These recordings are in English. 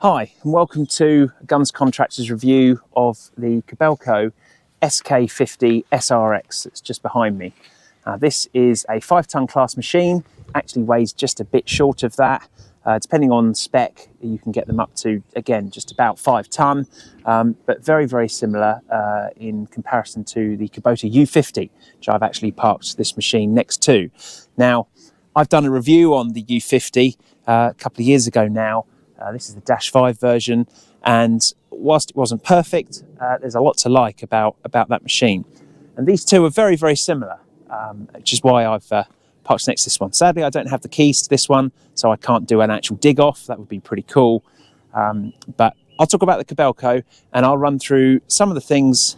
Hi and welcome to Guns Contractors review of the Kobelco SK50SRX that's just behind me. This is a 5-ton class machine, actually weighs just a bit short of that. Depending on spec, you can get them up to, again, just about 5 ton, but very, very similar in comparison to the Kubota U50, which I've actually parked this machine next to. Now, I've done a review on the U50 a couple of years ago now. This is the -5 version, and whilst it wasn't perfect, there's a lot to like about that machine. And these two are very, very similar, which is why I've parked next to this one. Sadly, I don't have the keys to this one, so I can't do an actual dig off. That would be pretty cool. But I'll talk about the Kobelco, and I'll run through some of the things.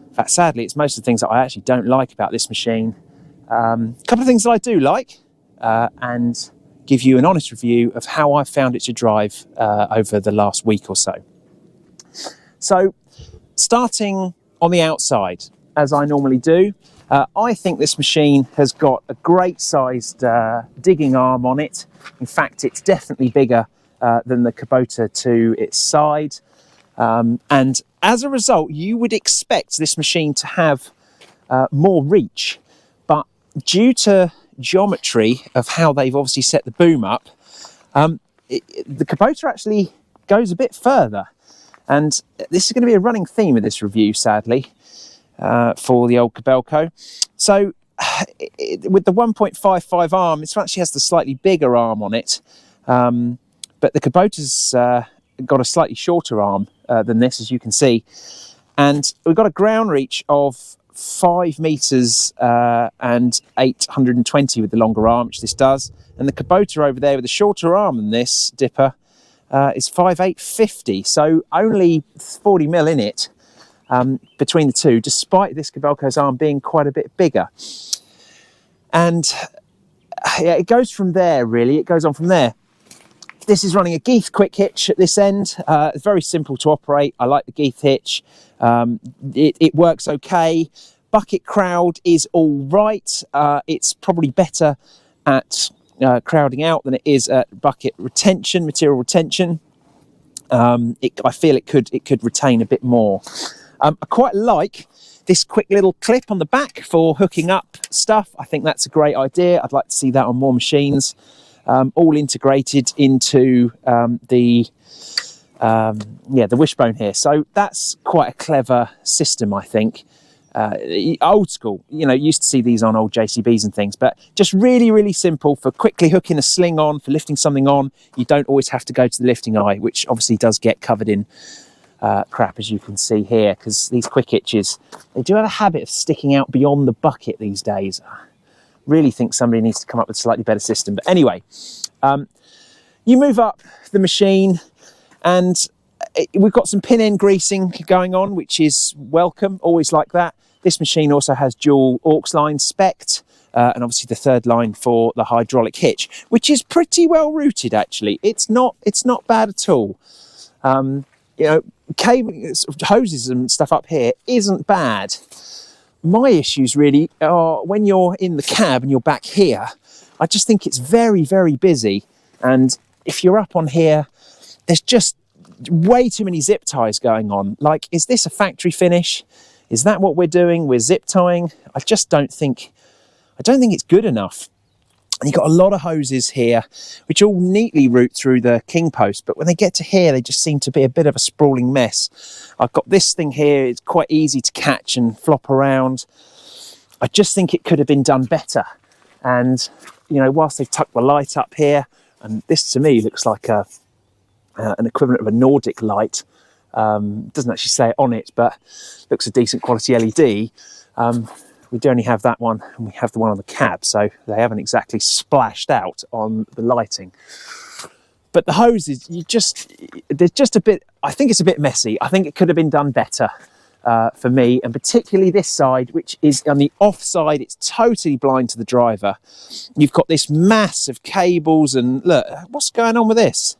In fact, sadly, it's most of the things that I actually don't like about this machine. A couple of things that I do like, and give you an honest review of how I've found it to drive over the last week or so. So, starting on the outside, as I normally do, I think this machine has got a great sized digging arm on it. In fact, it's definitely bigger than the Kubota to its side. And as a result, you would expect this machine to have more reach, but due to geometry of how they've obviously set the boom up, the Kubota actually goes a bit further, and this is going to be a running theme of this review, sadly, for the old Kobelco. So with the 1.55 arm, it actually has the slightly bigger arm on it, but the Kubota's got a slightly shorter arm than this, as you can see, and we've got a ground reach of 5 meters and 820 with the longer arm, which this does. And the Kubota over there with the shorter arm than this dipper is 5,850. So only 40 mil in it between the two, despite this Kobelco's arm being quite a bit bigger. And yeah, it goes from there, really. It goes on from there. This is running a Geeth quick hitch at this end. It's very simple to operate. I like the Geeth hitch. It works okay. Bucket crowd is all right. It's probably better at crowding out than it is at bucket retention, material retention. I feel it could retain a bit more. I quite like this quick little clip on the back for hooking up stuff. I think that's a great idea. I'd like to see that on more machines. All integrated into the wishbone here. So that's quite a clever system, I think. Old school, used to see these on old JCBs and things, but just really, really simple for quickly hooking a sling on, for lifting something on. You don't always have to go to the lifting eye, which obviously does get covered in crap, as you can see here, because these quick hitches, they do have a habit of sticking out beyond the bucket these days. Really think somebody needs to come up with a slightly better system. But anyway, you move up the machine, and we've got some pin end greasing going on, which is welcome, always like that. This machine also has dual aux line spec'd, and obviously the third line for the hydraulic hitch, which is pretty well routed, actually. It's not bad at all. Cable, hoses and stuff up here isn't bad. My issues really are when you're in the cab and you're back here. I just think it's very, very busy. And if you're up on here, there's just way too many zip ties going on. Like, is this a factory finish? Is that what we're doing? We're zip tying? I don't think it's good enough. And you've got a lot of hoses here, which all neatly route through the king post, but when they get to here, they just seem to be a bit of a sprawling mess. I've got this thing here, it's quite easy to catch and flop around. I just think it could have been done better. And, whilst they've tucked the light up here, and this to me looks like an equivalent of a Nordic light, doesn't actually say it on it, but looks a decent quality LED. We do only have that one, and we have the one on the cab, so they haven't exactly splashed out on the lighting. But the hoses, there's just a bit, I think it's a bit messy. I think it could have been done better for me, and particularly this side, which is on the off side, it's totally blind to the driver. You've got this mass of cables, and look, what's going on with this?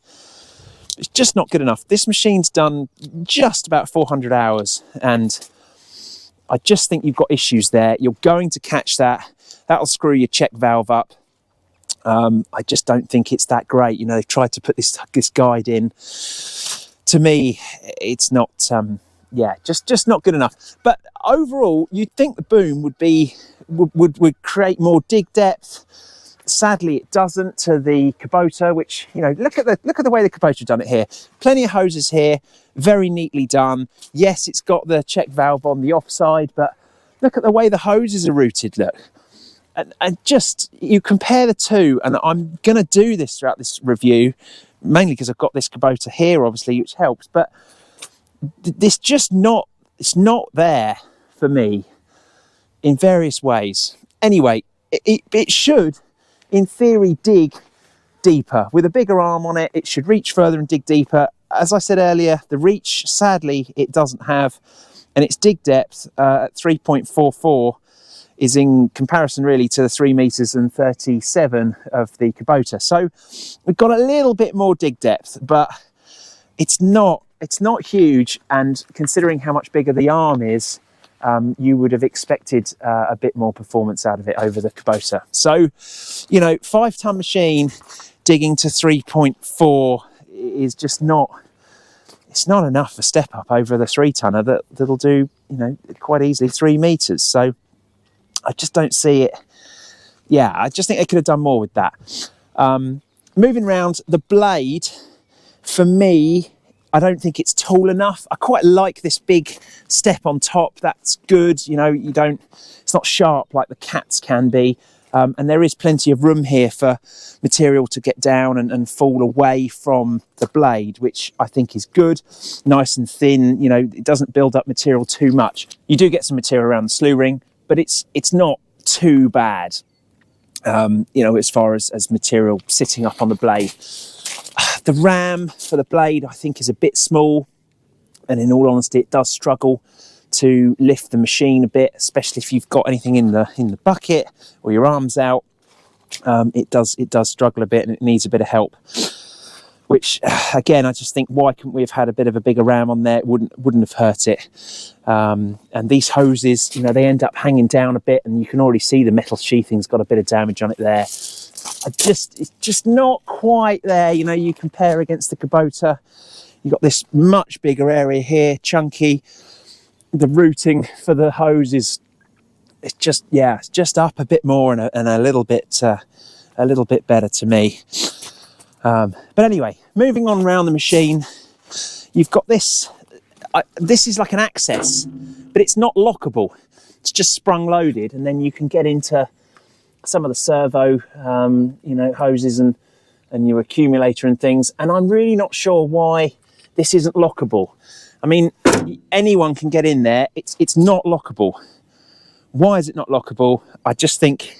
It's just not good enough. This machine's done just about 400 hours, and I just think you've got issues there. You're going to catch that. That'll screw your check valve up. I just don't think it's that great. You know, they've tried to put this guide in. To me, it's not, yeah, just not good enough. But overall, you'd think the boom would create more dig depth. Sadly, it doesn't to the Kubota, which, you know, look at the way the Kubota done it here. Plenty of hoses here, very neatly done. Yes, it's got the check valve on the offside, but look at the way the hoses are routed, look. And just, you compare the two, and I'm going to do this throughout this review, mainly because I've got this Kubota here, obviously, which helps, but it's just not, it's not there for me in various ways. Anyway, it should, in theory, dig deeper. With a bigger arm on it, it should reach further and dig deeper. As I said earlier, the reach, sadly, it doesn't have, and its dig depth at 3.44 is in comparison really to the 3 meters and 37 of the Kubota. So we've got a little bit more dig depth, but it's not huge. And considering how much bigger the arm is, you would have expected a bit more performance out of it over the Kubota. So, you know, 5-ton machine digging to 3.4 is just not, it's not enough a step up over the 3-tonner that'll do, you know, quite easily 3 meters. So I just don't see it. Yeah, I just think they could have done more with that. Moving around, the blade, for me, I don't think it's tall enough. I quite like this big step on top. That's good. You know, it's not sharp like the Cats can be. And there is plenty of room here for material to get down and fall away from the blade, which I think is good. Nice and thin, you know, it doesn't build up material too much. You do get some material around the slew ring, but it's not too bad, you know, as far as material sitting up on the blade. The ram for the blade, I think, is a bit small, and in all honesty, it does struggle to lift the machine a bit, especially if you've got anything in the bucket or your arms out. It does struggle a bit, and it needs a bit of help. Which, again, I just think, why couldn't we have had a bit of a bigger ram on there? It wouldn't have hurt it. And these hoses, you know, they end up hanging down a bit, and you can already see the metal sheathing's got a bit of damage on it there. It's just not quite there. You know, you compare against the Kubota, you've got this much bigger area here, chunky. The routing for the hose is, it's just up a bit more and a little bit better to me. But anyway, moving on around the machine, you've got this. This is like an access, but it's not lockable. It's just sprung loaded, and then you can get into some of the servo, you know, hoses and your accumulator and things. And I'm really not sure why this isn't lockable. I mean, anyone can get in there. It's not lockable. Why is it not lockable? I just think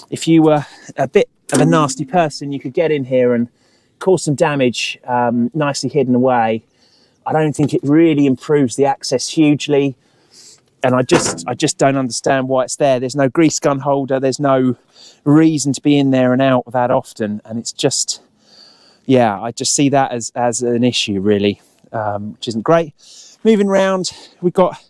if you were a bit of a nasty person, you could get in here and cause some damage, nicely hidden away. I don't think it really improves the access hugely, and I just don't understand why it's there. There's no grease gun holder. There's no reason to be in there and out that often, and it's just, yeah, I just see that as an issue really, which isn't great. Moving around, we've got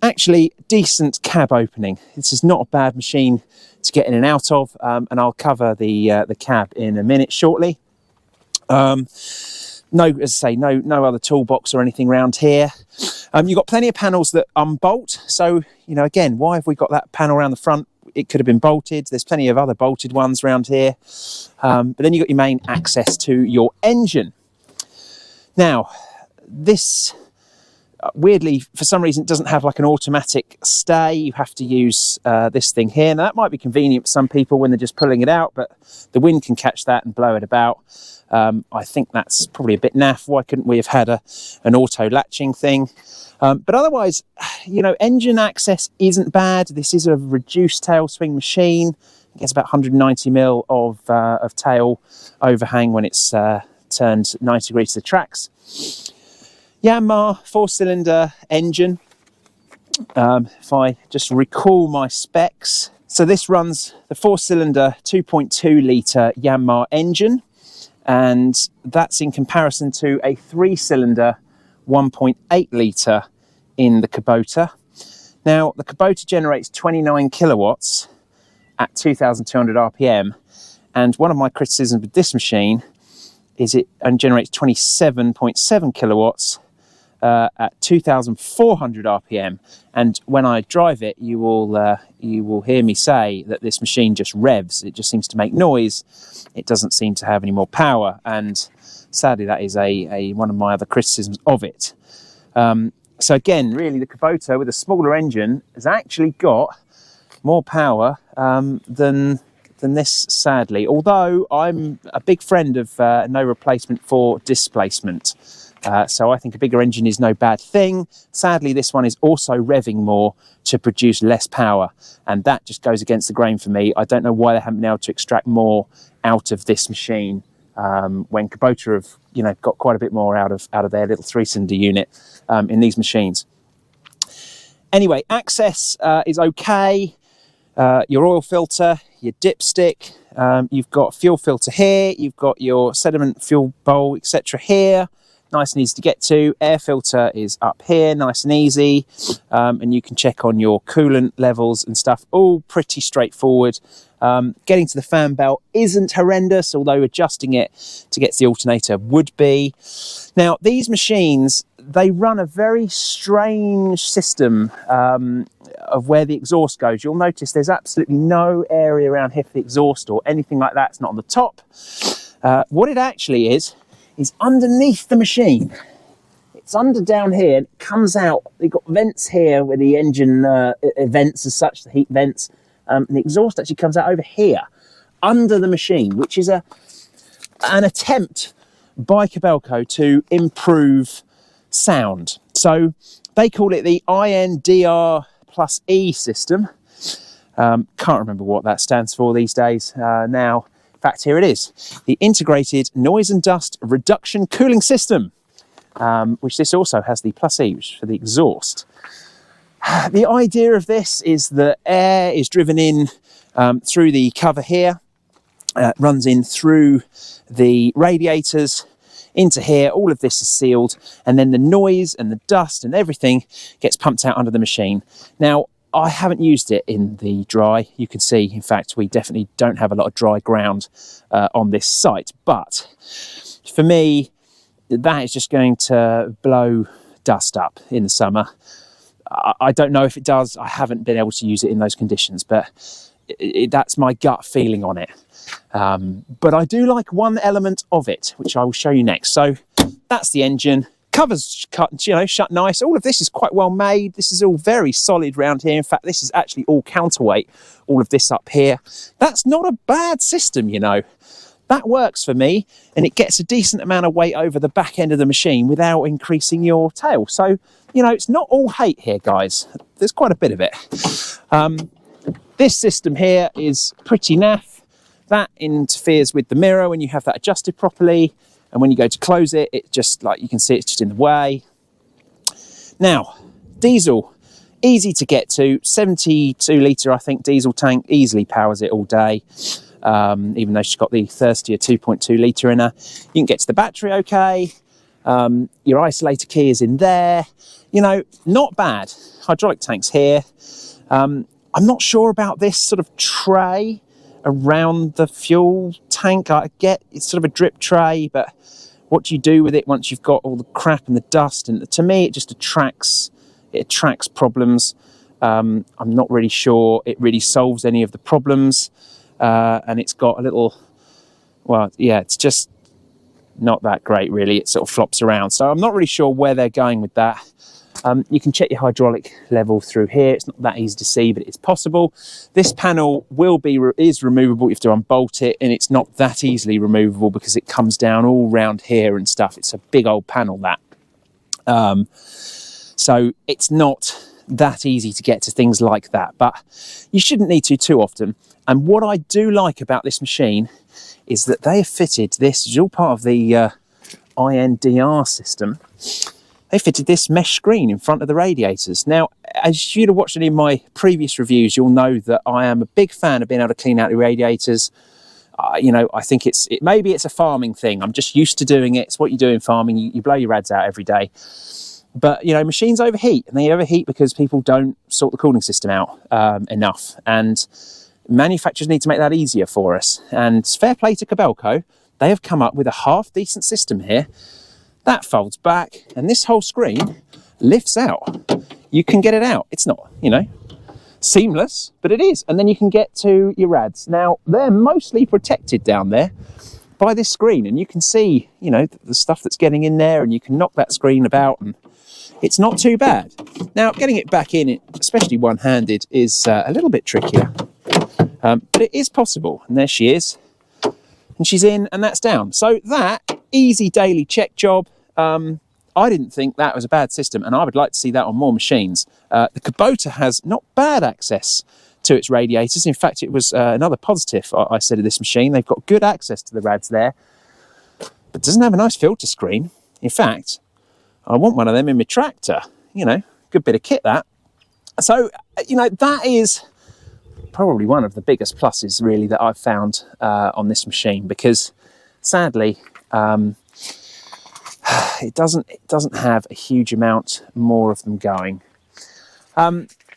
actually decent cab opening. This is not a bad machine to get in and out of, and I'll cover the cab in a minute shortly. No, as I say, no other toolbox or anything around here. You've got plenty of panels that unbolt. So, you know, again, why have we got that panel around the front? It could have been bolted. There's plenty of other bolted ones around here. But then you've got your main access to your engine. Now, this, weirdly, for some reason, it doesn't have like an automatic stay. You have to use this thing here. Now, that might be convenient for some people when they're just pulling it out, but the wind can catch that and blow it about. I think that's probably a bit naff. Why couldn't we have had an auto latching thing? But otherwise, you know, engine access isn't bad. This is a reduced tail swing machine. It gets about 190 mil of tail overhang when it's turned 90 degrees to the tracks. Yanmar 4-cylinder engine. If I just recall my specs. So this runs the 4-cylinder 2.2 litre Yanmar engine, and that's in comparison to a 3-cylinder 1.8 litre in the Kubota. Now, the Kubota generates 29 kilowatts at 2,200 RPM, And one of my criticisms with this machine is it only generates 27.7 kilowatts at 2,400 RPM. And when I drive it, you will hear me say that this machine just revs. It just seems to make noise. It doesn't seem to have any more power. And sadly, that is one of my other criticisms of it. So again, really, the Kobelco with a smaller engine has actually got more power than this, sadly. Although I'm a big friend of no replacement for displacement. So I think a bigger engine is no bad thing. Sadly, this one is also revving more to produce less power, and that just goes against the grain for me. I don't know why they haven't been able to extract more out of this machine when Kubota have, you know, got quite a bit more out of their little 3-cylinder unit in these machines. Anyway, access is okay. Your oil filter, your dipstick, you've got fuel filter here, you've got your sediment fuel bowl, etc. here. Nice and easy to get to. Air filter is up here, nice and easy. And you can check on your coolant levels and stuff, all pretty straightforward. Getting to the fan belt isn't horrendous, although adjusting it to get to the alternator would be. Now, these machines, they run a very strange system of where the exhaust goes. You'll notice there's absolutely no area around here for the exhaust or anything like that. It's not on the top. What it actually is underneath the machine. It's under down here, and it comes out. You've got vents here where the engine vents as such, the heat vents, and the exhaust actually comes out over here, under the machine, which is an attempt by Kobelco to improve sound. So they call it the INDR plus E system. Can't remember what that stands for these days now. In fact, here it is, the Integrated Noise and Dust Reduction Cooling System, which this also has the plus E, which is for the exhaust. The idea of this is that air is driven in through the cover here, runs in through the radiators into here. All of this is sealed, and then the noise and the dust and everything gets pumped out under the machine. Now, I haven't used it in the dry. You can see, in fact, we definitely don't have a lot of dry ground on this site. But for me, that is just going to blow dust up in the summer. I don't know if it does. I haven't been able to use it in those conditions, but that's my gut feeling on it. But I do like one element of it, which I will show you next. So that's the engine. Covers cut, you know, shut nice. All of this is quite well made. This is all very solid round here. In fact, this is actually all counterweight, all of this up here. That's not a bad system, you know. That works for me, and it gets a decent amount of weight over the back end of the machine without increasing your tail. So, you know, it's not all hate here, guys. There's quite a bit of it. This system here is pretty naff. That interferes with the mirror when you have that adjusted properly. And when you go to close it, it just, like you can see, it's just in the way. Now, diesel, easy to get to. 72 litre, I think, diesel tank, easily powers it all day. Even though she's got the thirstier 2.2 litre in her. You can get to the battery okay. Your isolator key is in there. You know, not bad. Hydraulic tanks here. I'm not sure about this sort of tray around the fuel tank. I get it's sort of a drip tray, but what do you do with it once you've got all the crap and the dust? And to me, it just attracts problems. I'm not really sure it really solves any of the problems. And it's got a little, well, yeah, it's just not that great, really. It sort of flops around. So I'm not really sure where they're going with that. You can check your hydraulic level through here. It's not that easy to see, but it's possible. This panel is removable. You have to unbolt it, and it's not that easily removable because it comes down all round here and stuff. It's a big old panel, that. So it's not that easy to get to things like that, but you shouldn't need to too often. And what I do like about this machine is that they have fitted this, which is all part of the INDR system. They fitted this mesh screen in front of the radiators. Now, as you'd have watched any of my previous reviews, you'll know that I am a big fan of being able to clean out the radiators. You know, I think maybe it's a farming thing. I'm just used to doing it. It's what you do in farming. You blow your rads out every day. But, you know, machines overheat, and they overheat because people don't sort the cooling system out enough. And manufacturers need to make that easier for us. And fair play to Kobelco, they have come up with a half decent system here that folds back, and this whole screen lifts out. You can get it out. It's not, you know, seamless, but it is. And then you can get to your rads. Now, they're mostly protected down there by this screen, and you can see, you know, the stuff that's getting in there, and you can knock that screen about, and it's not too bad. Now, getting it back in, especially one-handed, is a little bit trickier, but it is possible. And there she is, and she's in, and that's down. So that easy daily check job. I didn't think that was a bad system, and I would like to see that on more machines. The Kubota has not bad access to its radiators. In fact, it was another positive I said of this machine. They've got good access to the rads there, but doesn't have a nice filter screen. In fact, I want one of them in my tractor. You know, good bit of kit that. So, you know, that is probably one of the biggest pluses really that I've found on this machine, because sadly, it doesn't have a huge amount more of them going.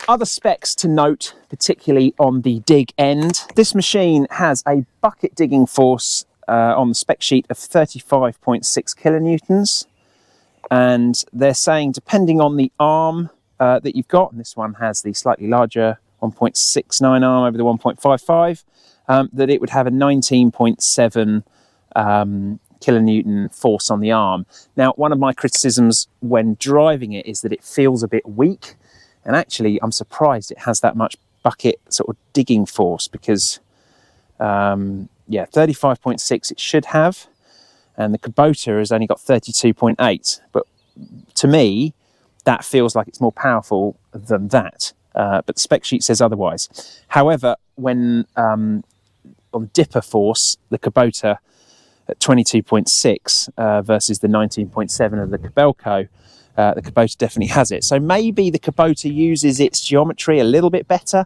Other specs to note, particularly on the dig end. This machine has a bucket digging force on the spec sheet of 35.6 kilonewtons. And they're saying, depending on the arm that you've got, and this one has the slightly larger 1.69 arm over the 1.55, that it would have a 19.7 kilonewton force on the arm. Now, one of my criticisms when driving it is that it feels a bit weak, and actually I'm surprised it has that much bucket sort of digging force, because yeah, 35.6 it should have, and the Kubota has only got 32.8, but to me that feels like it's more powerful than that, but the spec sheet says otherwise. However, when on dipper force, the Kubota at 22.6 versus the 19.7 of the Kobelco, the Kubota definitely has it. So maybe the Kubota uses its geometry a little bit better.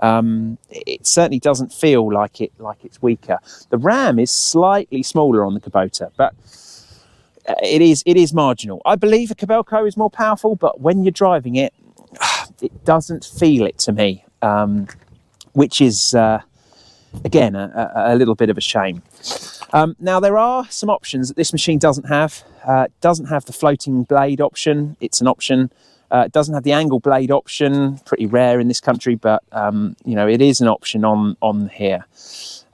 It certainly doesn't feel like it's weaker. The ram is slightly smaller on the Kubota, but it is marginal. I believe the Kobelco is more powerful, but when you're driving it, it doesn't feel it to me, which is again a little bit of a shame. Now, there are some options that this machine doesn't have. It doesn't have the floating blade option. It's an option. It doesn't have the angle blade option. Pretty rare in this country, but you know, it is an option on here.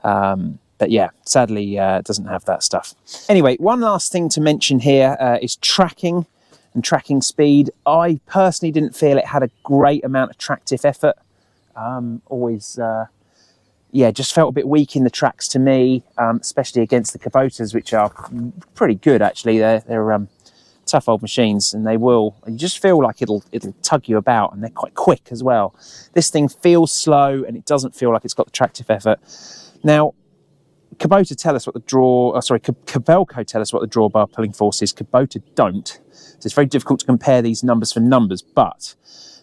But yeah, sadly, it doesn't have that stuff. Anyway, one last thing to mention here is tracking and tracking speed. I personally didn't feel it had a great amount of tractive effort. Yeah, just felt a bit weak in the tracks to me, especially against the Kubotas, which are pretty good actually. They're tough old machines, and you just feel like it'll tug you about, and they're quite quick as well. This thing feels slow, and it doesn't feel like it's got the tractive effort. Now, Kubota tell us what Kobelco tell us what the drawbar pulling force is. Kubota don't, so it's very difficult to compare these numbers for numbers, but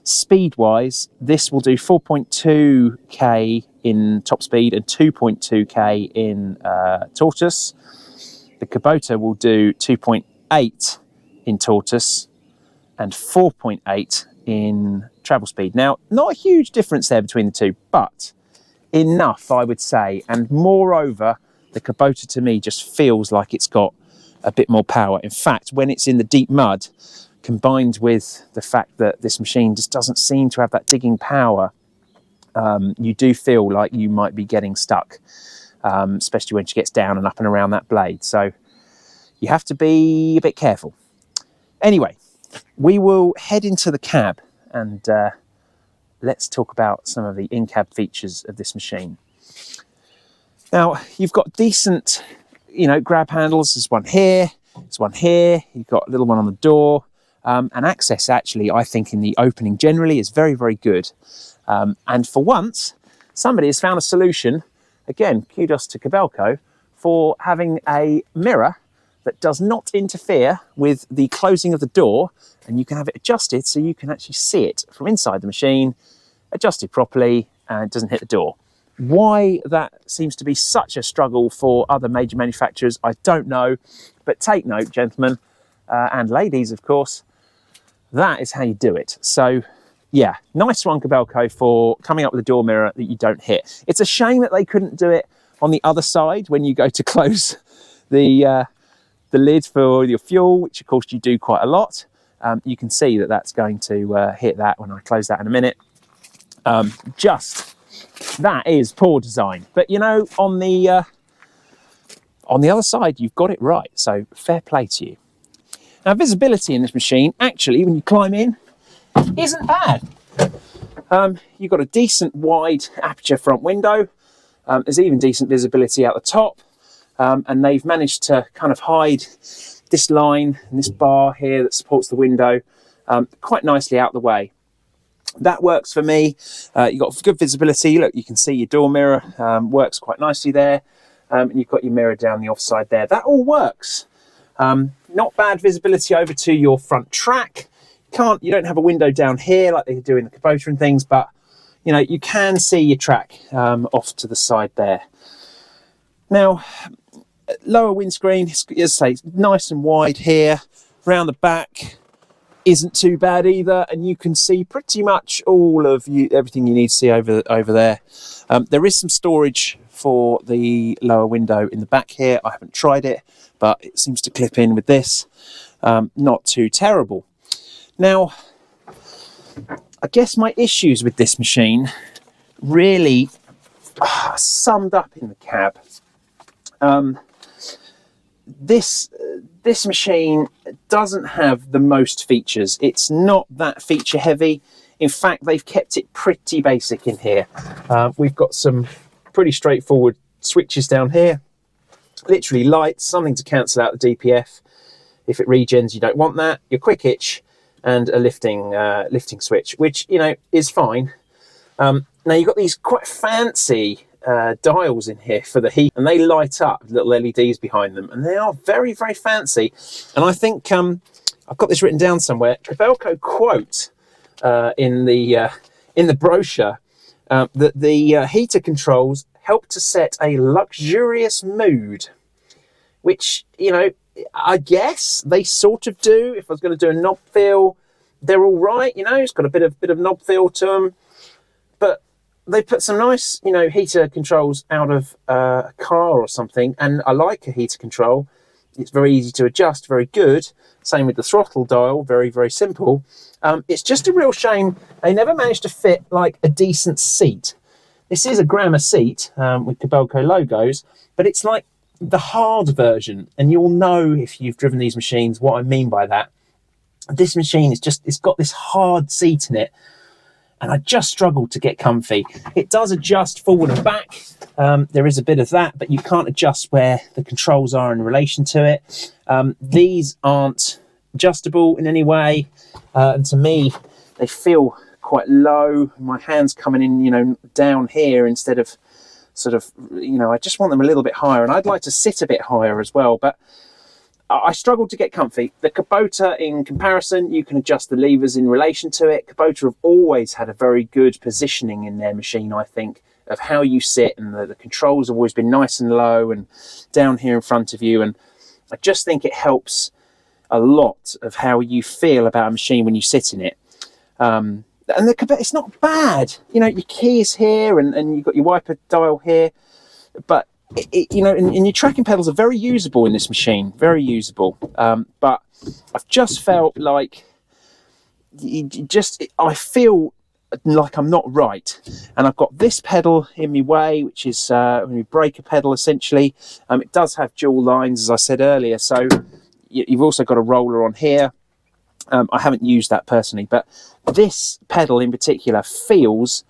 speed-wise, this will do 4.2k in top speed and 2.2k in tortoise. The Kubota will do 2.8 in tortoise and 4.8 in travel speed. Now, not a huge difference there between the two, but enough, I would say. And moreover, the Kubota to me just feels like it's got a bit more power. In fact, when it's in the deep mud, combined with the fact that this machine just doesn't seem to have that digging power, you do feel like you might be getting stuck, especially when she gets down and up and around that blade. So you have to be a bit careful. Anyway, we will head into the cab and let's talk about some of the in-cab features of this machine. Now, you've got decent, you know, grab handles. There's one here, there's one here. You've got a little one on the door. And access, actually, I think in the opening generally is very, very good. And for once, somebody has found a solution, again, kudos to Kobelco, for having a mirror that does not interfere with the closing of the door, and you can have it adjusted so you can actually see it from inside the machine, adjusted properly, and it doesn't hit the door. Why that seems to be such a struggle for other major manufacturers, I don't know, but take note, gentlemen, and ladies, of course, that is how you do it. So yeah, nice one, Kobelco, for coming up with a door mirror that you don't hit. It's a shame that they couldn't do it on the other side when you go to close the lid for your fuel, which of course you do quite a lot. You can see that that's going to hit that when I close that in a minute. That is poor design. But you know, on the other side, you've got it right. So fair play to you. Now, visibility in this machine, actually, when you climb in, isn't bad. You've got a decent wide aperture front window. There's even decent visibility out the top. And they've managed to kind of hide this line and this bar here that supports the window quite nicely out the way. That works for me. You've got good visibility. Look, you can see your door mirror works quite nicely there. And you've got your mirror down the offside there. That all works. Not bad visibility over to your front track. You don't have a window down here like they do in the Kubota and things, but you know, you can see your track off to the side there. Now, lower windscreen, as I say, it's nice and wide here. Round the back isn't too bad either, and you can see pretty much everything you need to see over there. There is some storage for the lower window in the back here. I haven't tried it, but it seems to clip in with this. Not too terrible. Now, I guess my issues with this machine really summed up in the cab. This machine doesn't have the most features. It's not that feature heavy. In fact, they've kept it pretty basic in here. We've got some pretty straightforward switches down here. Literally lights, something to cancel out the DPF. If it regens, you don't want that. Your quick hitch and a lifting switch, which, you know, is fine. Now you've got these quite fancy dials in here for the heat, and they light up with little LEDs behind them, and they are very, very fancy. And I think I've got this written down somewhere. Kobelco quote in the brochure that the heater controls help to set a luxurious mood, which, you know, I guess they sort of do. If I was going to do a knob feel, they're all right. You know, it's got a bit of knob feel to them, but they put some nice, you know, heater controls out of a car or something, and I like a heater control. It's very easy to adjust, very good. Same with the throttle dial, very, very simple. It's just a real shame they never managed to fit like a decent seat. This is a Grammer seat with Kobelco logos, but it's like the hard version, and you'll know if you've driven these machines what I mean by that. This machine it's got this hard seat in it, and I just struggled to get comfy. It does adjust forward and back. There is a bit of that, but you can't adjust where the controls are in relation to it. These aren't adjustable in any way, and to me, they feel quite low. My hand's coming in, you know, down here instead of sort of, you know, I just want them a little bit higher, and I'd like to sit a bit higher as well, but I struggled to get comfy. The Kubota, in comparison, you can adjust the levers in relation to it. Kubota have always had a very good positioning in their machine, I think, of how you sit, and the controls have always been nice and low and down here in front of you, and I just think it helps a lot of how you feel about a machine when you sit in it. And the Kubota, it's not bad. You know, your key is here, and you've got your wiper dial here, but you know, and your tracking pedals are very usable in this machine, very usable. But I've just felt like I feel like I'm not right, and I've got this pedal in my way, which is my breaker pedal essentially. It does have dual lines, as I said earlier, so you've also got a roller on here. I haven't used that personally, but this pedal in particular feels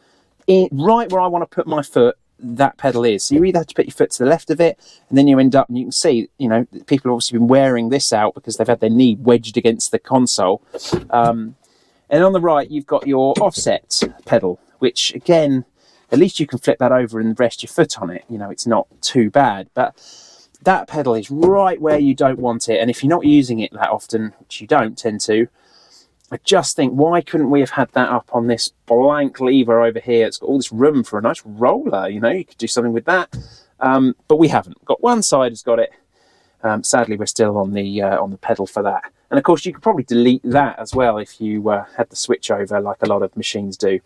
right where I want to put my foot. That pedal is. So you either have to put your foot to the left of it, and then you end up, and you can see, you know, people have obviously been wearing this out because they've had their knee wedged against the console. And on the right, you've got your offset pedal, which again, at least you can flip that over and rest your foot on it. You know, it's not too bad, but that pedal is right where you don't want it. And if you're not using it that often, which you don't tend to, I just think, why couldn't we have had that up on this blank lever over here? It's got all this room for a nice roller, you know, you could do something with that. But we haven't. Got one side has got it. Sadly, we're still on the pedal for that. And of course, you could probably delete that as well if you had the switch over, like a lot of machines do.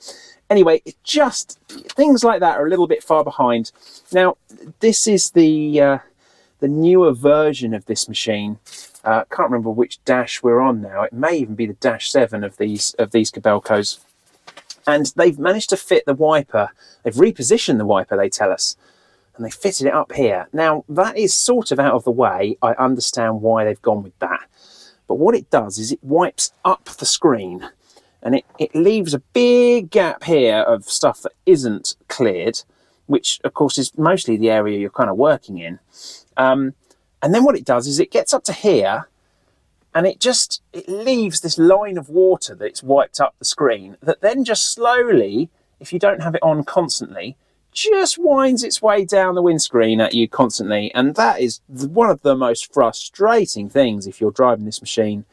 Anyway, it just, things like that are a little bit far behind. Now, this is the newer version of this machine. Can't remember which dash we're on now. It may even be the dash 7 of these Kobelcos. And they've managed to fit the wiper. They've repositioned the wiper, they tell us, and they fitted it up here. Now, that is sort of out of the way. I understand why they've gone with that. But what it does is it wipes up the screen, and it leaves a big gap here of stuff that isn't cleared, which, of course, is mostly the area you're kind of working in. And then what it does is it gets up to here, and it leaves this line of water that's wiped up the screen that then just slowly, if you don't have it on constantly, just winds its way down the windscreen at you constantly. And that is one of the most frustrating things if you're driving this machine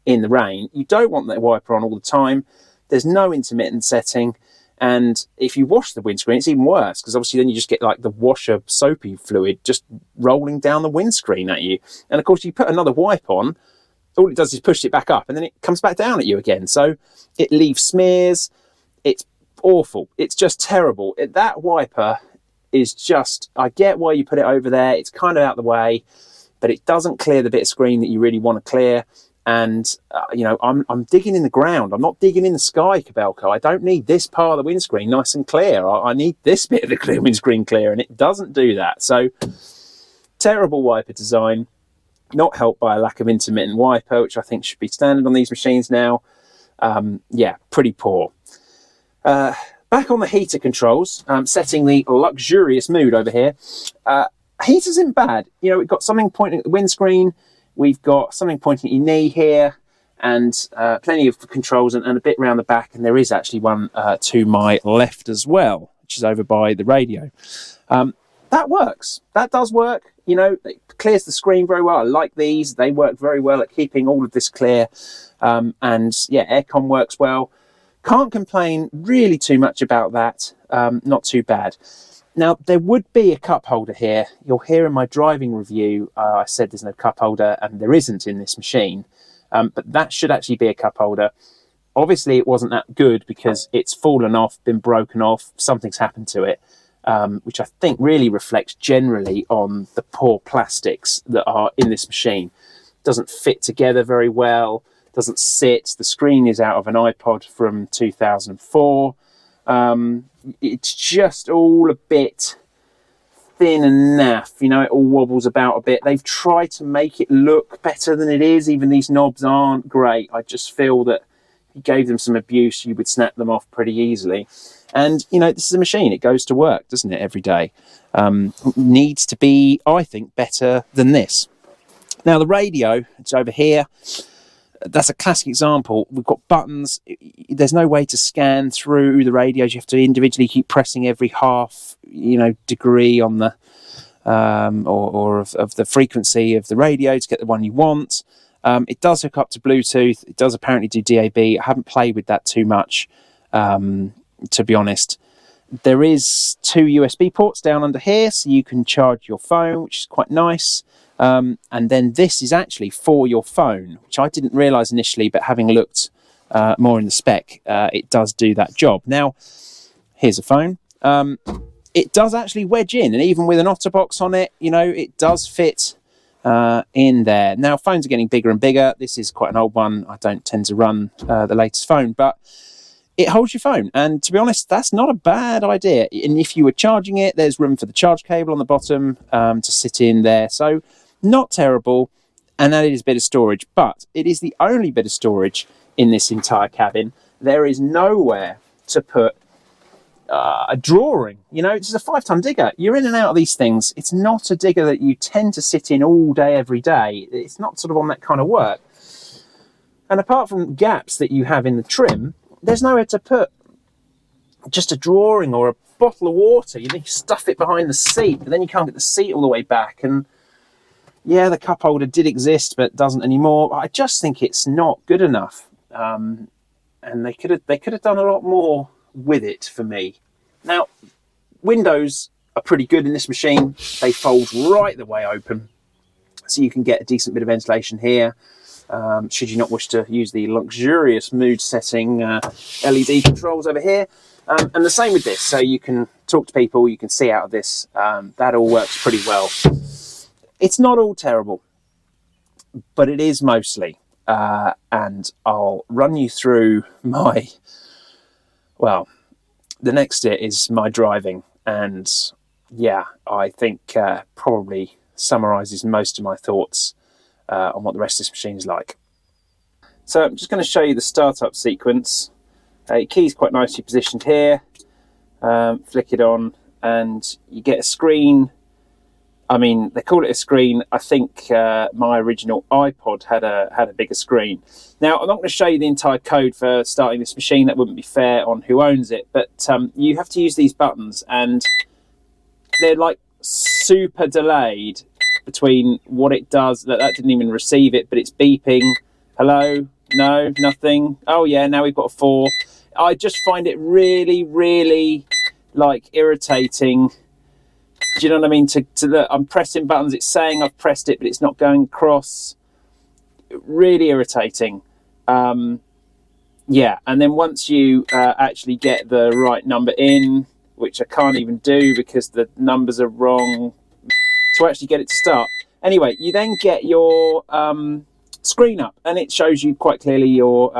in the rain. You don't want that wiper on all the time. There's no intermittent setting. And if you wash the windscreen, it's even worse, because obviously then you just get like the washer soapy fluid just rolling down the windscreen at you. And of course, you put another wipe on, all it does is push it back up, and then it comes back down at you again. So it leaves smears. It's awful. It's just terrible. That wiper is just, I get why you put it over there. It's kind of out the way, but it doesn't clear the bit of screen that you really want to clear. And, you know, I'm digging in the ground. I'm not digging in the sky, Kobelco. I don't need this part of the windscreen nice and clear. I need this bit of the clear windscreen clear, and it doesn't do that. So, terrible wiper design. Not helped by a lack of intermittent wiper, which I think should be standard on these machines now. Yeah, pretty poor. Back on the heater controls, setting the luxurious mood over here. Heaters isn't bad. You know, we've got something pointing at the windscreen. We've got something pointing at your knee here, and plenty of controls and a bit round the back. And there is actually one to my left as well, which is over by the radio. That works. That does work. You know, it clears the screen very well. I like these. They work very well at keeping all of this clear. And yeah, aircon works well. Can't complain really too much about that. Not too bad. Now, there would be a cup holder here. You'll hear in my driving review, I said there's no cup holder, and there isn't in this machine. But that should actually be a cup holder. Obviously, it wasn't that good because it's fallen off, been broken off, something's happened to it, which I think really reflects generally on the poor plastics that are in this machine. Doesn't fit together very well. Doesn't sit. The screen is out of an iPod from 2004. It's just all a bit thin and naff. You know, it all wobbles about a bit. They've tried to make it look better than it is. Even these knobs aren't great. I just feel that if you gave them some abuse, you would snap them off pretty easily. And, you know, this is a machine. It goes to work, doesn't it, every day? Needs to be, I think, better than this. Now, the radio, it's over here. That's a classic example. We've got buttons. There's no way to scan through the radios. You have to individually keep pressing every half, you know, degree on the of the frequency of the radio to get the one you want. It does hook up to Bluetooth. It does apparently do DAB. I haven't played with that too much, to be honest. There is 2 USB ports down under here, so you can charge your phone, which is quite nice. And then this is actually for your phone, which I didn't realise initially, but having looked more in the spec, it does do that job. Now, here's a phone. It does actually wedge in, and even with an OtterBox on it, you know, it does fit in there. Now, phones are getting bigger and bigger. This is quite an old one. I don't tend to run the latest phone, but it holds your phone. And to be honest, that's not a bad idea. And if you were charging it, there's room for the charge cable on the bottom to sit in there. So not terrible. And that is a bit of storage, but it is the only bit of storage in this entire cabin. There is nowhere to put a drawing. You know, this is a 5-ton digger. You're in and out of these things. It's not a digger that you tend to sit in all day, every day. It's not sort of on that kind of work. And apart from gaps that you have in the trim, there's nowhere to put just a drawing or a bottle of water. You stuff it behind the seat, but then you can't get the seat all the way back. And yeah, the cup holder did exist, but doesn't anymore. I just think it's not good enough. And they could have done a lot more with it for me. Now, windows are pretty good in this machine. They fold right the way open, so you can get a decent bit of ventilation here. should you not wish to use the luxurious mood setting LED controls over here. And the same with this, so you can talk to people, you can see out of this. That all works pretty well. It's not all terrible, but it is mostly. And I'll run you through my, well, the next bit is my driving. And yeah, I think probably summarises most of my thoughts on what the rest of this machine is like. So I'm just going to show you the startup sequence. Key's quite nicely positioned here. Flick it on and you get a screen. I mean, they call it a screen. I think my original iPod had a bigger screen. Now, I'm not going to show you the entire code for starting this machine. That wouldn't be fair on who owns it. But you have to use these buttons, and they're like super delayed between what it does. That didn't even receive it, but it's beeping. Hello? No? Nothing? Oh yeah, now we've got a 4. I just find it really, really like irritating. Do you know what I mean? I'm pressing buttons, it's saying I've pressed it, but it's not going across. Really irritating. Yeah, and then once you actually get the right number in, which I can't even do because the numbers are wrong, to actually get it to start. Anyway, you then get your screen up, and it shows you quite clearly your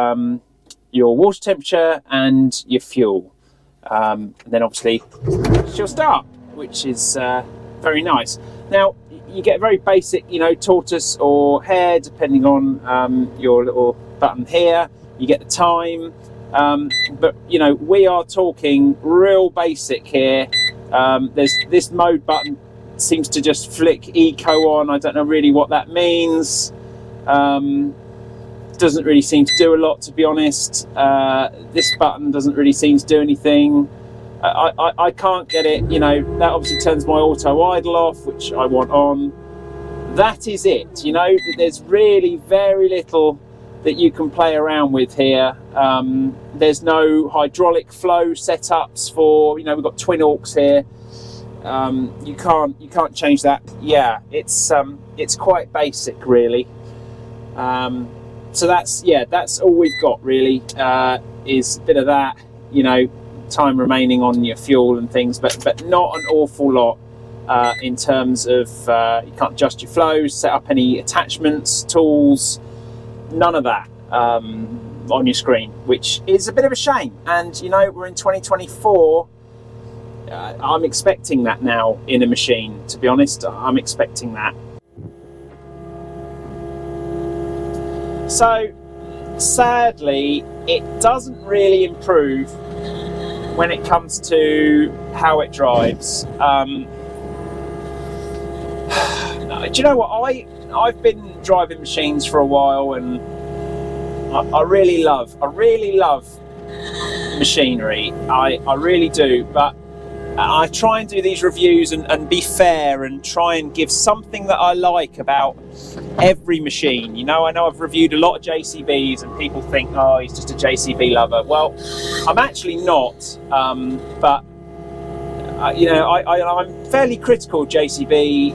water temperature and your fuel. And then obviously she'll start, which is very nice. Now you get very basic, you know, tortoise or hare, depending on your little button here. You get the time, but you know, we are talking real basic here. There's this mode button seems to just flick eco on. I don't know really what that means. Doesn't really seem to do a lot, to be honest. This button doesn't really seem to do anything. I can't get it, you know. That obviously turns my auto idle off, which I want on. That is it, you know. There's really very little that you can play around with here. There's no hydraulic flow setups for, you know, we've got twin auks here. You can't change that. Yeah, it's quite basic, really. So that's all we've got really, is a bit of that, you know, time remaining on your fuel and things, but not an awful lot in terms of you can't adjust your flows, set up any attachments, tools, none of that on your screen, which is a bit of a shame. And you know, we're in 2024. I'm expecting that now in a machine, to be honest. I'm expecting that. So sadly, it doesn't really improve when it comes to how it drives. Do you know what? I've been driving machines for a while, and I really love machinery. I really do, but I try and do these reviews and be fair and try and give something that I like about every machine. You know, I know I've reviewed a lot of JCBs and people think, oh, he's just a JCB lover. Well, I'm actually not, but you know, I'm fairly critical of JCB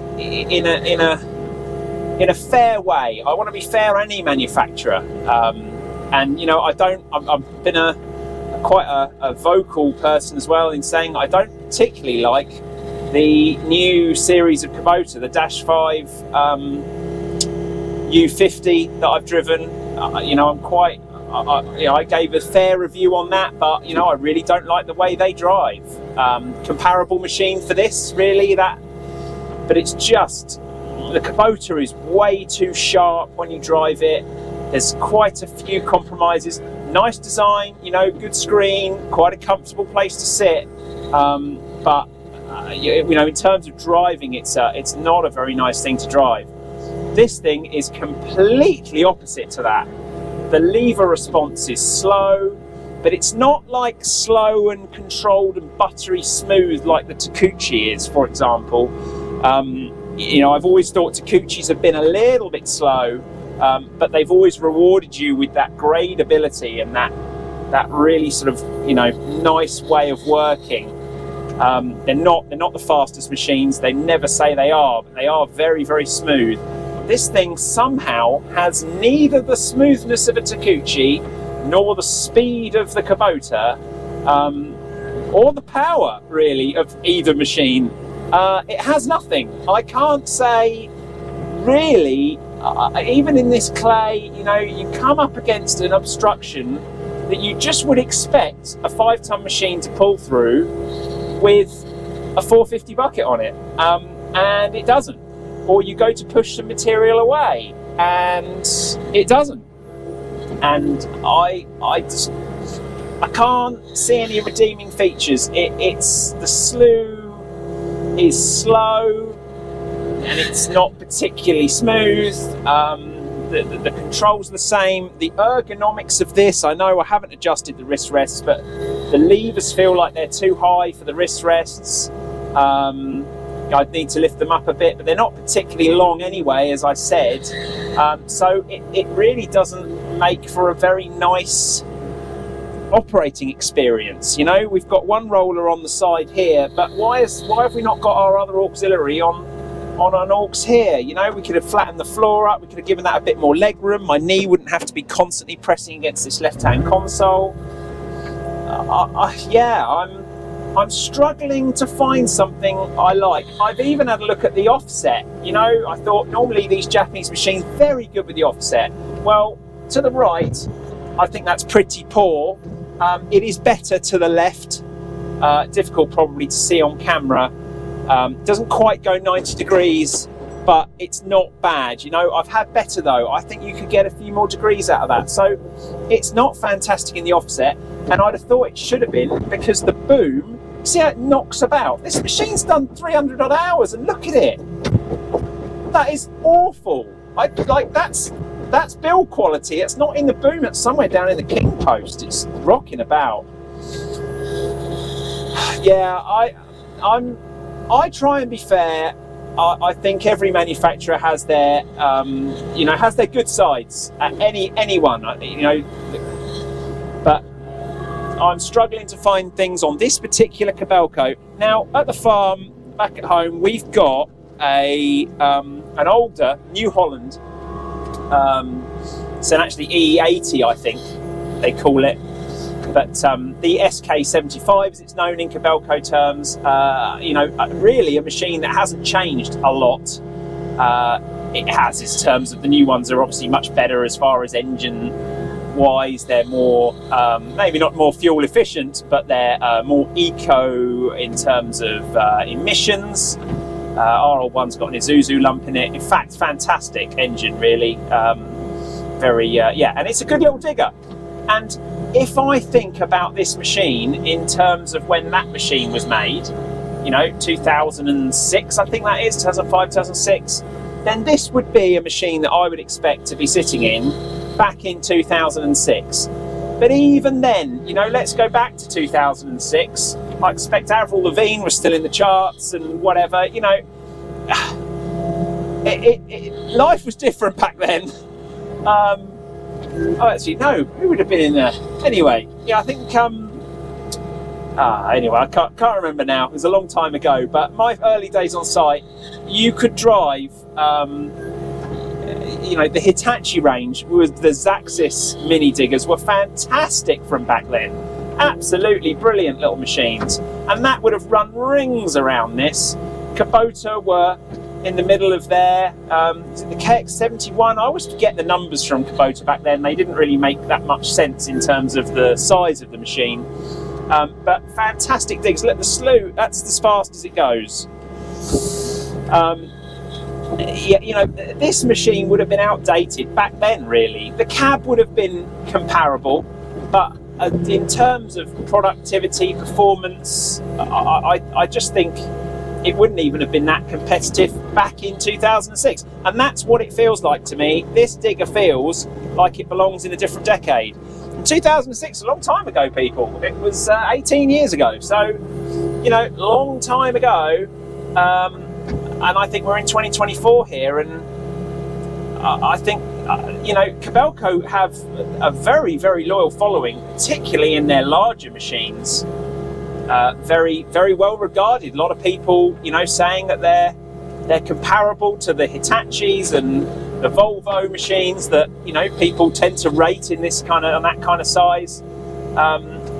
in a fair way. I want to be fair any manufacturer, and you know, I've been quite a vocal person as well in saying I don't particularly like the new series of Kubota, the Dash 5 U50 that I've driven. You know, I gave a fair review on that, but you know, I really don't like the way they drive. Comparable machine for this, really, but it's just, the Kubota is way too sharp when you drive it. There's quite a few compromises. Nice design, you know, good screen, quite a comfortable place to sit. But you know, in terms of driving, it's not a very nice thing to drive. This thing is completely opposite to that. The lever response is slow, but it's not like slow and controlled and buttery smooth like the Takeuchi is, for example. You know, I've always thought Takeuchis have been a little bit slow, but they've always rewarded you with that gradability and that really sort of, you know, nice way of working. They're not the fastest machines. They never say they are, but they are very, very smooth. this thing somehow has neither the smoothness of a Takeuchi nor the speed of the Kubota, or the power really of either machine. It has nothing. I can't say really, even in this clay, you know, you come up against an obstruction that you just would expect a 5-ton machine to pull through with a 450 bucket on it, and it doesn't. Or you go to push some material away and it doesn't. And I can't see any redeeming features. It's the slew is slow and it's not particularly smooth. The control's the same. The ergonomics of this, I know I haven't adjusted the wrist rests, but the levers feel like they're too high for the wrist rests. I'd need to lift them up a bit, but they're not particularly long anyway, as I said. So it really doesn't make for a very nice operating experience. You know, we've got one roller on the side here, but why have we not got our other auxiliary on an aux here? You know, we could have flattened the floor up, we could have given that a bit more leg room. My knee wouldn't have to be constantly pressing against this left-hand console. I'm struggling to find something I like. I've even had a look at the offset. You know, I thought normally these Japanese machines very good with the offset. Well, to the right, I think that's pretty poor. It is better to the left. Difficult probably to see on camera. Doesn't quite go 90 degrees, but it's not bad. You know, I've had better though. I think you could get a few more degrees out of that. So it's not fantastic in the offset, and I'd have thought it should have been, because the boom, see how it knocks about? This machine's done 300 odd hours and look at it. That is awful. That's build quality. It's not in the boom, it's somewhere down in the king post. It's rocking about. Yeah, I try and be fair. I think every manufacturer has their, has their good sides. Anyone, you know, but I'm struggling to find things on this particular Kobelco. Now, at the farm back at home, we've got an older New Holland. It's actually E80, I think they call it. But the SK75, as it's known in Kobelco terms, really a machine that hasn't changed a lot. It has its terms of the new ones are obviously much better as far as engine-wise. They're more, maybe not more fuel efficient, but they're more eco in terms of emissions. Our old one's got an Isuzu lump in it. In fact, fantastic engine, really. And it's a good little digger. And if I think about this machine in terms of when that machine was made, you know, 2006, I think that is, 2005, 2006, then this would be a machine that I would expect to be sitting in back in 2006. But even then, you know, let's go back to 2006. I expect Avril Lavigne was still in the charts and whatever, you know. Life was different back then. Actually, no, who would have been in there? Anyway, yeah, I think, anyway, I can't remember now. It was a long time ago, but my early days on site, you could drive, the Hitachi range with the Zaxxis mini diggers were fantastic from back then. Absolutely brilliant little machines. And that would have run rings around this. Kubota were in the middle of there. The KX71, I always forget the numbers from Kubota back then. They didn't really make that much sense in terms of the size of the machine. But fantastic digs. Look, the slew, that's as fast as it goes. This machine would have been outdated back then, really. The cab would have been comparable, but in terms of productivity, performance, I just think it wouldn't even have been that competitive back in 2006. And that's what it feels like to me. This digger feels like it belongs in a different decade. In 2006, a long time ago, people. It was 18 years ago. So, you know, long time ago. And I think we're in 2024 here. And I think, Kobelco have a very, very loyal following, particularly in their larger machines. Very, very well regarded. A lot of people, you know, saying that they're they're comparable to the Hitachis and the Volvo machines that, you know, people tend to rate in this kind of, on that kind of size.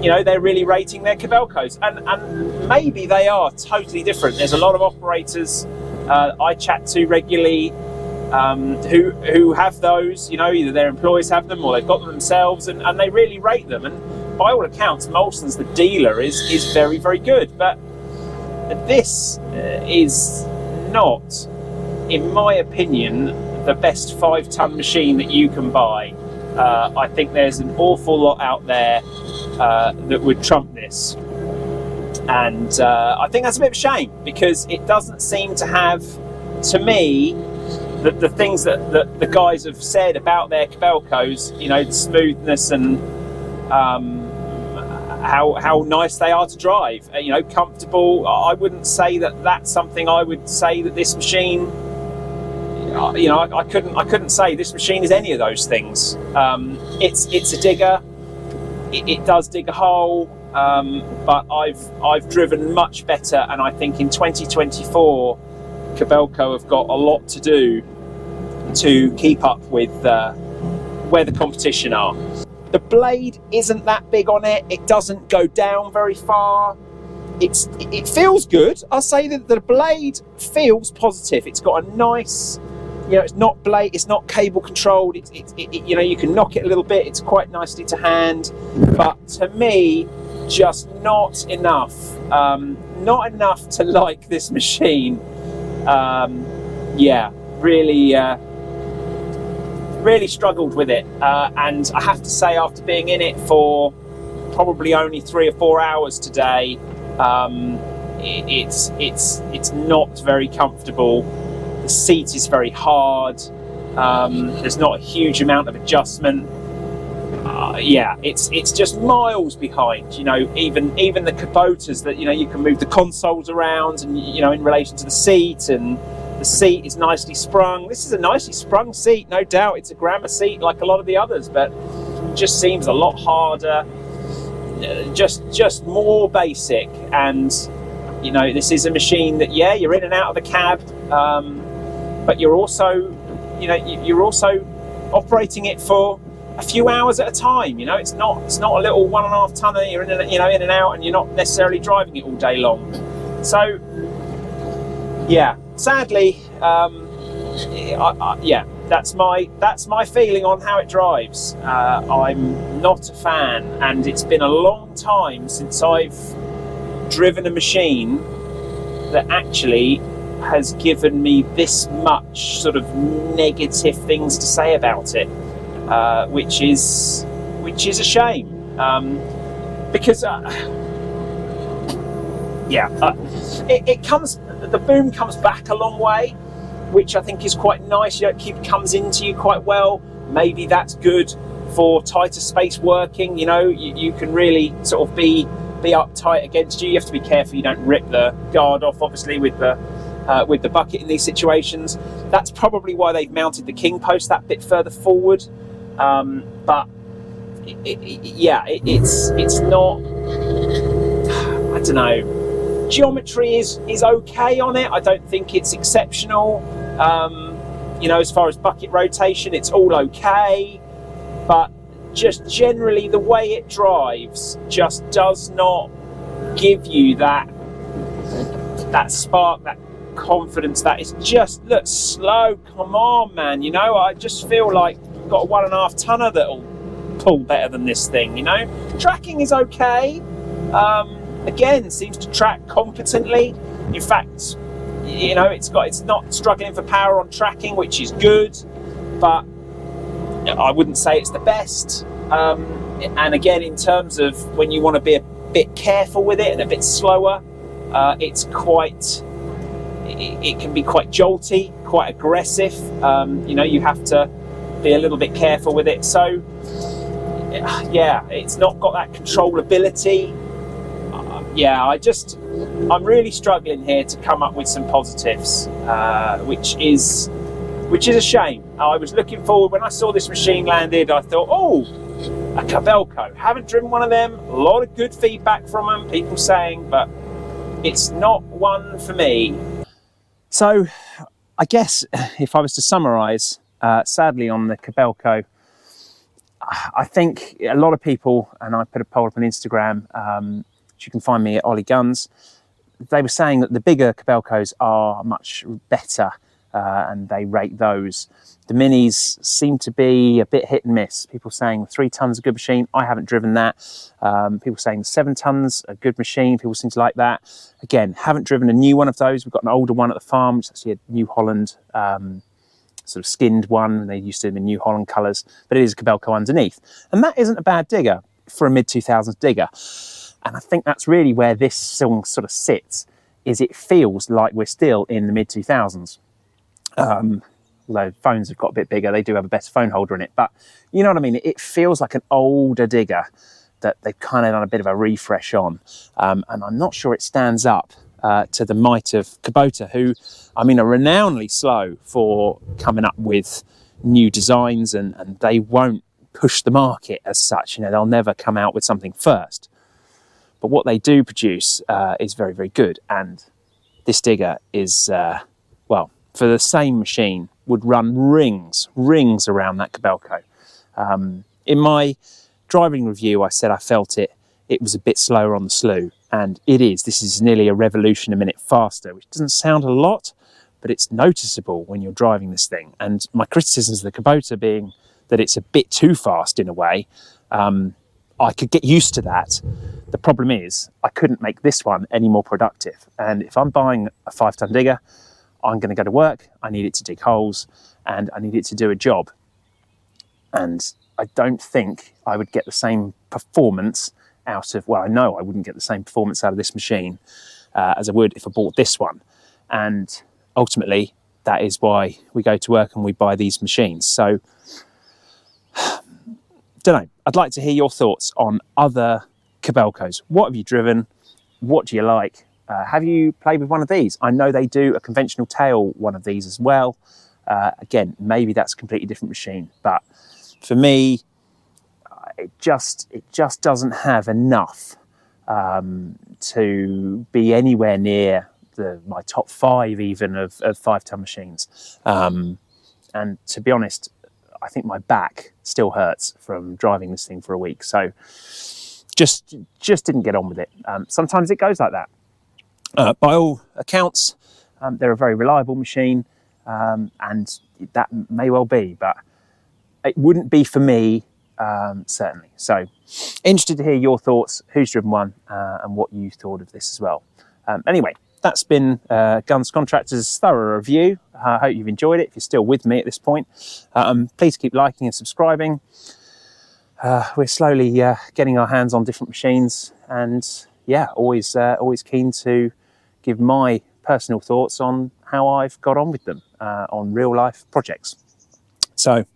You know, they're really rating their Kobelcos, and maybe they are totally different. There's a lot of operators I chat to regularly who have those, you know, either their employees have them or they've got them themselves, and they really rate them. And by all accounts, Molson's, the dealer, is very, very good. But this is not, in my opinion, the best 5-ton machine that you can buy. I think there's an awful lot out there that would trump this, and I think that's a bit of a shame, because it doesn't seem to have, to me, the things that the guys have said about their Kobelcos, you know, the smoothness and how nice they are to drive, you know, comfortable. I wouldn't say that that's something I would say that this machine, you know, I couldn't say this machine is any of those things. It's a digger. It does dig a hole, but I've driven much better, and I think in 2024 Kobelco have got a lot to do to keep up with where the competition are. The blade isn't that big on it. It doesn't go down very far. It feels good. I'll say that the blade feels positive. It's got a nice, you know, it's not cable controlled. You know, you can knock it a little bit. It's quite nicely to hand, but to me, just not enough. Not enough to like this machine. Yeah, really struggled with it, and I have to say, after being in it for probably only 3 or 4 hours today, it's not very comfortable. The seat is very hard. There's not a huge amount of adjustment. Yeah, it's just miles behind. You know, even the Kubotas that, you know, you can move the consoles around, and, you know, in relation to the seat, and the seat is nicely sprung. This is a nicely sprung seat, no doubt. It's a Gramma seat like a lot of the others, but it just seems a lot harder, just more basic. And, you know, this is a machine that, yeah, you're in and out of the cab, but you're also, you know, you're also operating it for a few hours at a time. You know, it's not a little 1.5 tonner. You're in and out, and you're not necessarily driving it all day long. So, yeah, sadly, yeah, that's my feeling on how it drives. I'm not a fan, and it's been a long time since I've driven a machine that actually has given me this much sort of negative things to say about it, which is a shame, because yeah, the boom comes back a long way, which I think is quite nice. You know, it comes into you quite well. Maybe that's good for tighter space working. You know, you can really sort of be uptight against you. You have to be careful you don't rip the guard off, obviously, with the bucket in these situations. That's probably why they've mounted the king post that bit further forward. But yeah, it's not, I don't know. Geometry is okay on it. I don't think it's exceptional. You know, as far as bucket rotation, it's all okay, but just generally the way it drives just does not give you that spark, that confidence. That it's just, look, slow, come on, man. You know, I just feel like I've got a 1.5 tonner that'll pull better than this thing. You know, tracking is okay. Again, seems to track competently. In fact, you know, it's not struggling for power on tracking, which is good, but I wouldn't say it's the best. And again, in terms of when you want to be a bit careful with it and a bit slower, it can be quite jolty, quite aggressive. You know, you have to be a little bit careful with it. So yeah, it's not got that controllability. Yeah, I'm really struggling here to come up with some positives, which is a shame. I was looking forward, when I saw this machine landed, I thought, oh, a Kobelco. Haven't driven one of them. A lot of good feedback from them, people saying, but it's not one for me. So I guess if I was to summarise, sadly on the Kobelco, I think a lot of people, and I put a poll up on Instagram, which you can find me at Ollie Guns, they were saying that the bigger Kobelcos are much better, and they rate those. The minis seem to be a bit hit and miss. People saying 3 tons a good machine. I haven't driven that. People saying 7 tons a good machine. People seem to like that. Again, haven't driven a new one of those. We've got an older one at the farm, which is actually a New Holland sort of skinned one. They used to do the New Holland colours, but it is a Kobelco underneath. And that isn't a bad digger for a mid-2000s digger. And I think that's really where this song sort of sits, is it feels like we're still in the mid-2000s. Although phones have got a bit bigger, they do have a better phone holder in it. But you know what I mean? It feels like an older digger that they've kind of done a bit of a refresh on. And I'm not sure it stands up to the might of Kubota, who, I mean, are renownedly slow for coming up with new designs, and they won't push the market as such. You know, they'll never come out with something first. But what they do produce is very, very good. And this digger is, well, for the same machine, would run rings around that Kobelco. In my driving review, I said I felt it was a bit slower on the slew, and it is. This is nearly a revolution a minute faster, which doesn't sound a lot, but it's noticeable when you're driving this thing. And my criticisms of the Kubota being that it's a bit too fast in a way, I could get used to that. The problem is I couldn't make this one any more productive. And if I'm buying a 5-ton digger, I'm going to go to work, I need it to dig holes, and I need it to do a job. And I don't think I would get the same performance out of, well, I know I wouldn't get the same performance out of this machine as I would if I bought this one. And ultimately, that is why we go to work and we buy these machines. So, don't know, I'd like to hear your thoughts on other Kobelcos. What have you driven? What do you like? Have you played with one of these? I know they do a conventional tail one of these as well. Again, maybe that's a completely different machine, but for me, it just doesn't have enough to be anywhere near my top 5 even of 5-ton machines. And to be honest, I think my back still hurts from driving this thing for a week. So just didn't get on with it. Sometimes it goes like that. By all accounts, they're a very reliable machine, and that may well be, but it wouldn't be for me, certainly. So interested to hear your thoughts, who's driven one, and what you thought of this as well. Anyway, that's been Guns Contractors' thorough review. I hope you've enjoyed it. If you're still with me at this point, please keep liking and subscribing. We're slowly getting our hands on different machines, and yeah, always keen to give my personal thoughts on how I've got on with them on real life projects. So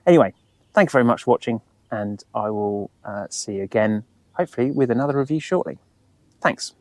anyway, thank you very much for watching, and I will see you again, hopefully with another review shortly. Thanks.